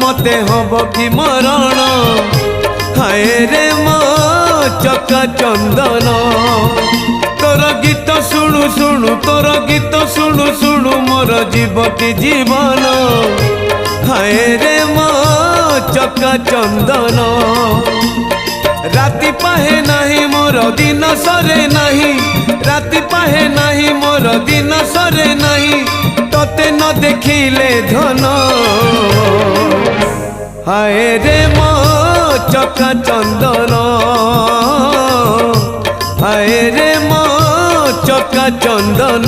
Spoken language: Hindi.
मते हब कि मरण हाय रे मो चका चंदन तोर गीत शुणु शुणु तोर गीत शुणु शुणु मोर जीव कि जीवन हाय रे मो चका चंदन राति पाहे नाही मोर दिन सरे नाही राति पाहे नाही मोर दिन सरे नाही तोते न देखिले धन हाय रे मो चका चंदन हाय रे मो चका चंदन।